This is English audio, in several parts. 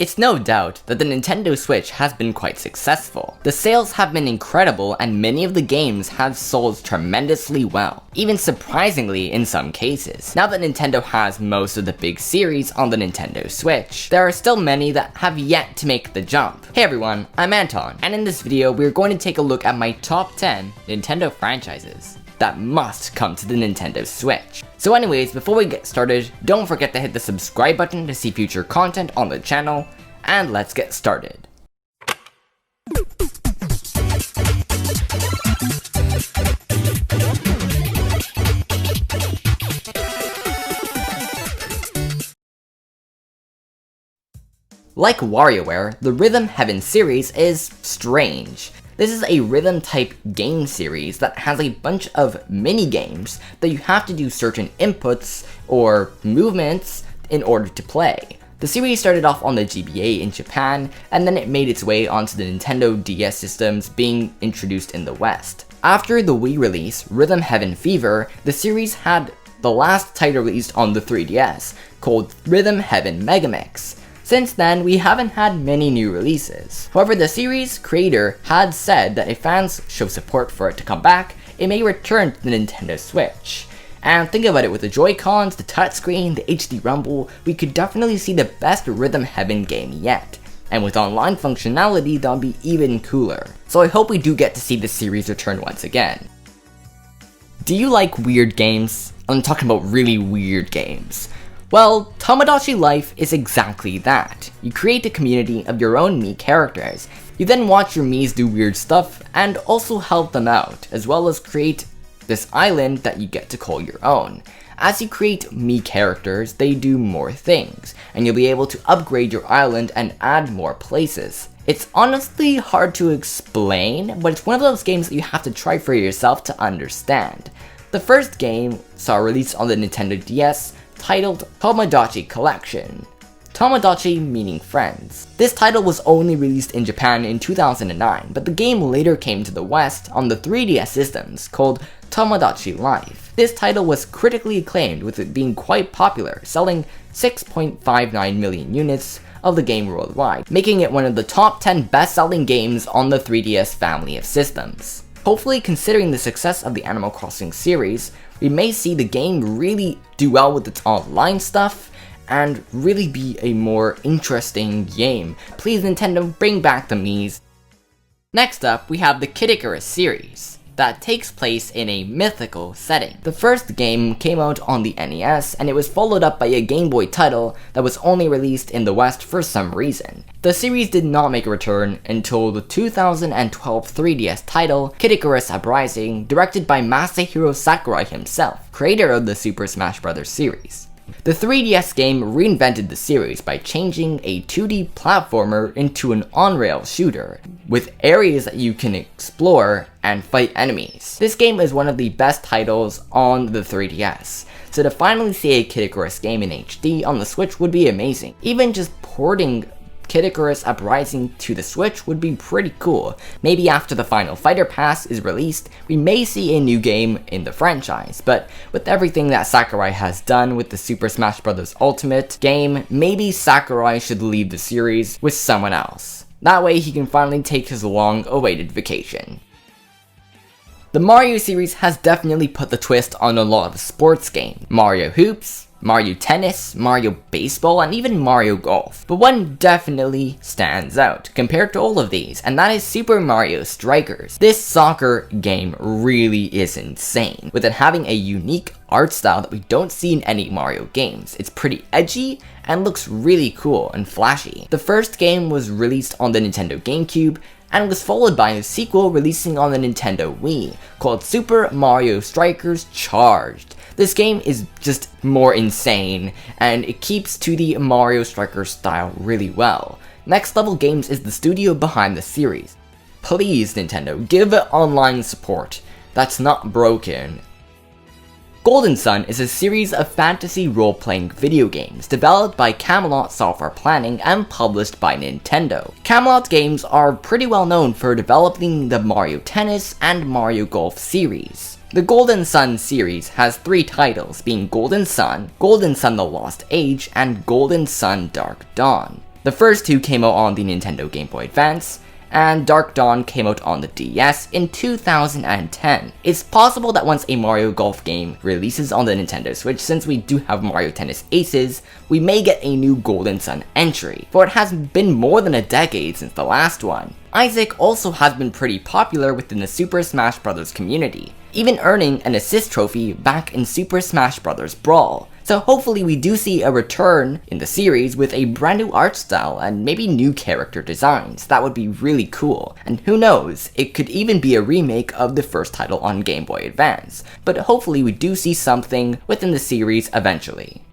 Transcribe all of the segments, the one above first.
It's no doubt that the Nintendo Switch has been quite successful. The sales have been incredible and many of the games have sold tremendously well, even surprisingly in some cases. Now that Nintendo has most of the big series on the Nintendo Switch, there are still many that have yet to make the jump. Hey everyone, I'm Anton, and in this video we're going to take a look at my top 10 Nintendo franchises that must come to the Nintendo Switch. So anyways, before we get started, don't forget to hit the subscribe button to see future content on the channel, and let's get started. Like Warioware, the Rhythm Heaven series is strange. This is a rhythm type game series that has a bunch of mini games that you have to do certain inputs or movements in order to play. The series started off on the GBA in Japan, and then it made its way onto the Nintendo DS systems being introduced in the West. After the Wii release, Rhythm Heaven Fever, the series had the last title released on the 3DS, called Rhythm Heaven Megamix. Since then, we haven't had many new releases. However, the series creator had said that if fans show support for it to come back, it may return to the Nintendo Switch. And think about it, with the Joy-Cons, the touchscreen, the HD Rumble, we could definitely see the best Rhythm Heaven game yet. And with online functionality, that'll be even cooler. So I hope we do get to see the series return once again. Do you like weird games? I'm talking about really weird games. Well, Tomodachi Life is exactly that. You create a community of your own Mii characters. You then watch your Miis do weird stuff and also help them out, as well as create this island that you get to call your own. As you create Mii characters, they do more things, and you'll be able to upgrade your island and add more places. It's honestly hard to explain, but it's one of those games that you have to try for yourself to understand. The first game saw a release on the Nintendo DS, titled Tomodachi Collection. Tomodachi meaning friends. This title was only released in Japan in 2009, but the game later came to the West on the 3DS systems called Tomodachi Life. This title was critically acclaimed, with it being quite popular, selling 6.59 million units of the game worldwide, making it one of the top 10 best-selling games on the 3DS family of systems. Hopefully, considering the success of the Animal Crossing series, we may see the game really do well with its online stuff and really be a more interesting game. Please Nintendo, bring back the Miis. Next up, we have the Icarus series that takes place in a mythical setting. The first game came out on the NES, and it was followed up by a Game Boy title that was only released in the West for some reason. The series did not make a return until the 2012 3DS title, Kid Icarus Uprising, directed by Masahiro Sakurai himself, creator of the Super Smash Bros. Series. The 3DS game reinvented the series by changing a 2D platformer into an on-rail shooter, with areas that you can explore and fight enemies. This game is one of the best titles on the 3DS, so to finally see a Kid Icarus game in HD on the Switch would be amazing. Even just porting Kid Icarus Uprising to the Switch would be pretty cool. Maybe after the final Fighter Pass is released, we may see a new game in the franchise, but with everything that Sakurai has done with the Super Smash Bros. Ultimate game, maybe Sakurai should leave the series with someone else. That way he can finally take his long-awaited vacation. The Mario series has definitely put the twist on a lot of sports games. Mario Hoops, Mario Tennis, Mario Baseball, and even Mario Golf. But one definitely stands out compared to all of these, and that is Super Mario Strikers. This soccer game really is insane, with it having a unique art style that we don't see in any Mario games. It's pretty edgy and looks really cool and flashy. The first game was released on the Nintendo GameCube, and was followed by a sequel releasing on the Nintendo Wii, called Super Mario Strikers Charged. This game is just more insane, and it keeps to the Mario Strikers style really well. Next Level Games is the studio behind the series. Please Nintendo, give it online support. That's not broken. Golden Sun is a series of fantasy role-playing video games developed by Camelot Software Planning and published by Nintendo. Camelot games are pretty well known for developing the Mario Tennis and Mario Golf series. The Golden Sun series has 3 titles, being Golden Sun the Lost Age, and Golden Sun Dark Dawn. The first two came out on the Nintendo Game Boy Advance, and Dark Dawn came out on the DS in 2010. It's possible that once a Mario Golf game releases on the Nintendo Switch, since we do have Mario Tennis Aces, we may get a new Golden Sun entry, for it has been more than a decade since the last one. Isaac also has been pretty popular within the Super Smash Bros. Community, even earning an assist trophy back in Super Smash Bros. Brawl. So hopefully we do see a return in the series with a brand new art style and maybe new character designs. That would be really cool. And who knows, it could even be a remake of the first title on Game Boy Advance. But hopefully we do see something within the series eventually.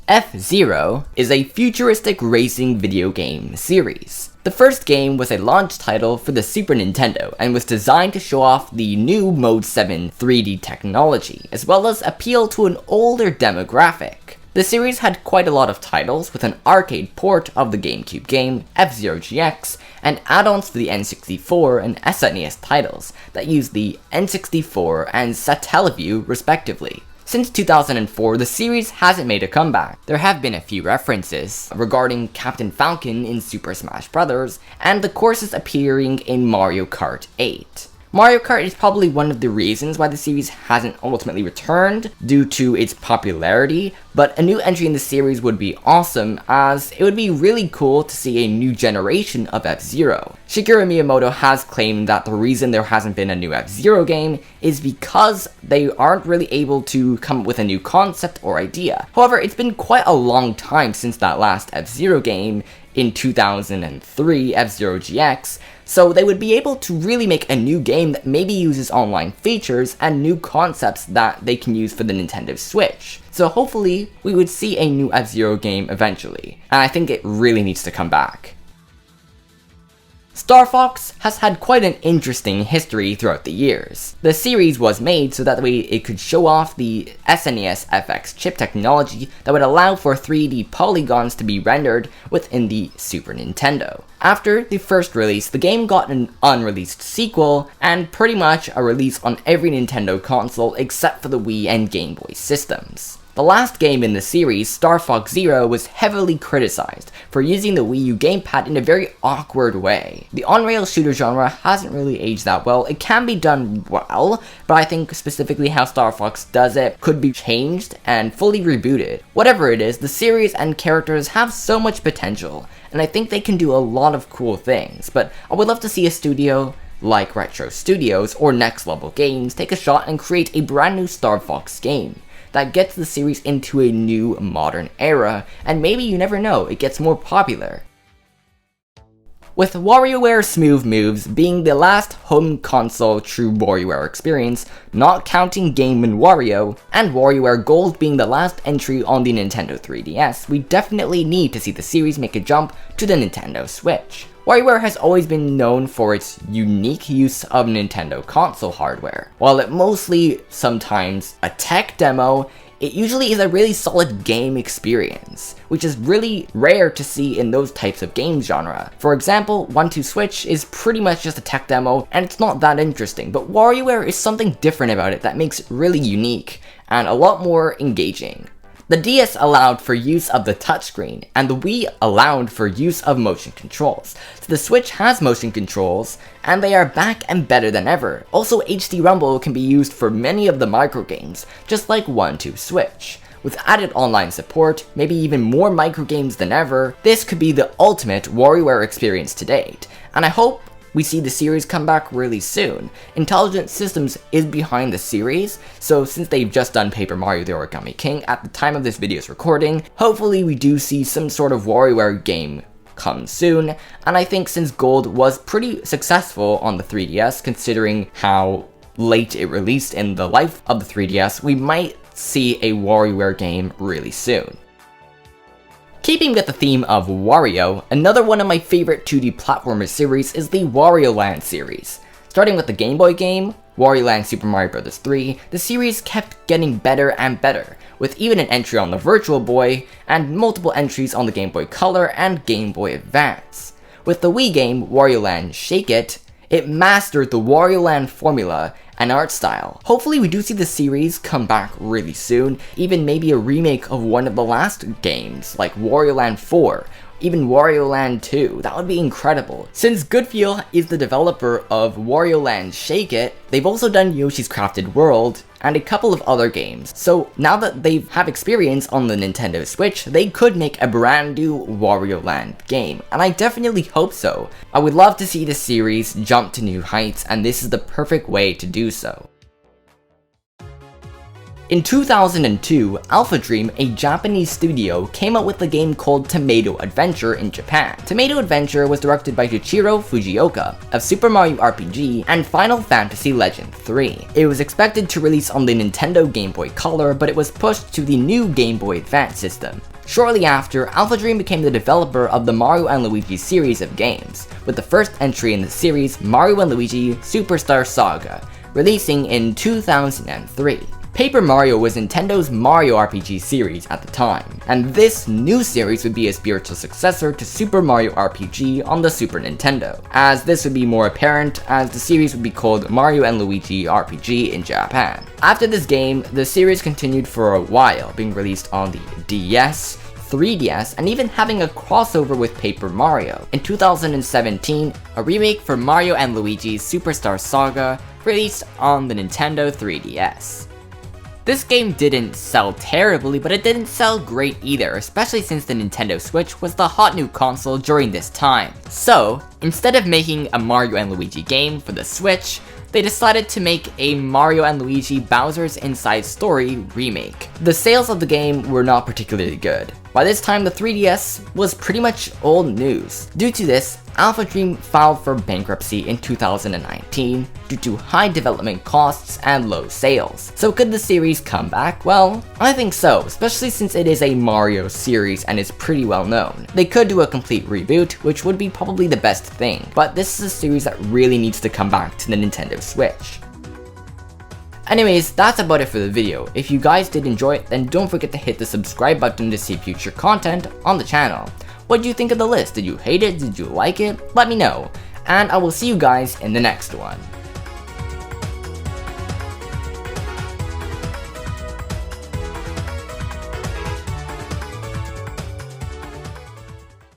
FZero is a futuristic racing video game series. The first game was a launch title for the Super Nintendo and was designed to show off the new Mode 7 3D technology, as well as appeal to an older demographic. The series had quite a lot of titles, with an arcade port of the GameCube game, FZero GX, and add-ons for the N64 and SNES titles that used the N64 and Satellaview respectively. Since 2004, the series hasn't made a comeback. There have been a few references regarding Captain Falcon in Super Smash Bros., and the courses appearing in Mario Kart 8. Mario Kart is probably one of the reasons why the series hasn't ultimately returned due to its popularity, but a new entry in the series would be awesome, as it would be really cool to see a new generation of F-Zero. Shigeru Miyamoto has claimed that the reason there hasn't been a new F-Zero game is because they aren't really able to come up with a new concept or idea. However, it's been quite a long time since that last F-Zero game in 2003, F-Zero GX, so they would be able to really make a new game that maybe uses online features and new concepts that they can use for the Nintendo Switch. So hopefully, we would see a new F-Zero game eventually, and I think it really needs to come back. Star Fox has had quite an interesting history throughout the years. The series was made so that way it could show off the SNES FX chip technology that would allow for 3D polygons to be rendered within the Super Nintendo. After the first release, the game got an unreleased sequel, and pretty much a release on every Nintendo console except for the Wii and Game Boy systems. The last game in the series, Star Fox Zero, was heavily criticized for using the Wii U gamepad in a very awkward way. The on-rail shooter genre hasn't really aged that well. It can be done well, but I think specifically how Star Fox does it could be changed and fully rebooted. Whatever it is, the series and characters have so much potential, and I think they can do a lot of cool things, but I would love to see a studio like Retro Studios or Next Level Games take a shot and create a brand new Star Fox game that gets the series into a new modern era, and maybe, you never know, it gets more popular. With Warioware Smooth Moves being the last home console true Warioware experience, not counting Game & Wario, and Warioware Gold being the last entry on the Nintendo 3DS, we definitely need to see the series make a jump to the Nintendo Switch. Warioware has always been known for its unique use of Nintendo console hardware. While it mostly sometimes a tech demo, it usually is a really solid game experience, which is really rare to see in those types of game genre. For example, 1-2-Switch is pretty much just a tech demo, and it's not that interesting, but WarioWare is something different about it that makes it really unique and a lot more engaging. The DS allowed for use of the touchscreen, and the Wii allowed for use of motion controls. So the Switch has motion controls, and they are back and better than ever. Also, HD Rumble can be used for many of the microgames, just like 1-2-Switch. With added online support, maybe even more microgames than ever, this could be the ultimate WarioWare experience to date, and I hope we see the series come back really soon. Intelligent Systems is behind the series, so since they've just done Paper Mario the Origami King at the time of this video's recording, hopefully we do see some sort of WarioWare game come soon, and I think since Gold was pretty successful on the 3DS, considering how late it released in the life of the 3DS, we might see a WarioWare game really soon. Keeping with the theme of Wario, another one of my favorite 2D platformer series is the Wario Land series. Starting with the Game Boy game, Wario Land Super Mario Bros. 3, the series kept getting better and better, with even an entry on the Virtual Boy, and multiple entries on the Game Boy Color and Game Boy Advance. With the Wii game, Wario Land Shake It, It mastered the Wario Land formula and art style. Hopefully we do see the series come back really soon, even maybe a remake of one of the last games, like Wario Land 4, even Wario Land 2, that would be incredible. Since Goodfeel is the developer of Wario Land Shake It, they've also done Yoshi's Crafted World, and a couple of other games. So now that they have experience on the Nintendo Switch, they could make a brand new Wario Land game, and I definitely hope so. I would love to see the series jump to new heights, and this is the perfect way to do so. In 2002, Alpha Dream, a Japanese studio, came out with a game called Tomato Adventure in Japan. Tomato Adventure was directed by Toshiro Fujioka of Super Mario RPG and Final Fantasy Legend 3. It was expected to release on the Nintendo Game Boy Color, but it was pushed to the new Game Boy Advance system. Shortly after, Alpha Dream became the developer of the Mario & Luigi series of games, with the first entry in the series, Mario & Luigi Superstar Saga, releasing in 2003. Paper Mario was Nintendo's Mario RPG series at the time, and this new series would be a spiritual successor to Super Mario RPG on the Super Nintendo, as this would be more apparent as the series would be called Mario & Luigi RPG in Japan. After this game, the series continued for a while, being released on the DS, 3DS, and even having a crossover with Paper Mario. In 2017, a remake for Mario & Luigi's Superstar Saga released on the Nintendo 3DS. This game didn't sell terribly, but it didn't sell great either, especially since the Nintendo Switch was the hot new console during this time. So, instead of making a Mario & Luigi game for the Switch, they decided to make a Mario & Luigi Bowser's Inside Story remake. The sales of the game were not particularly good. By this time, the 3DS was pretty much old news. Due to this, Alpha Dream filed for bankruptcy in 2019 due to high development costs and low sales. So could the series come back? Well, I think so, especially since it is a Mario series and is pretty well known. They could do a complete reboot, which would be probably the best thing, but this is a series that really needs to come back to the Nintendo Switch. Anyways, that's about it for the video. If you guys did enjoy it, then don't forget to hit the subscribe button to see future content on the channel. What do you think of the list? Did you hate it? Did you like it? Let me know. And I will see you guys in the next one.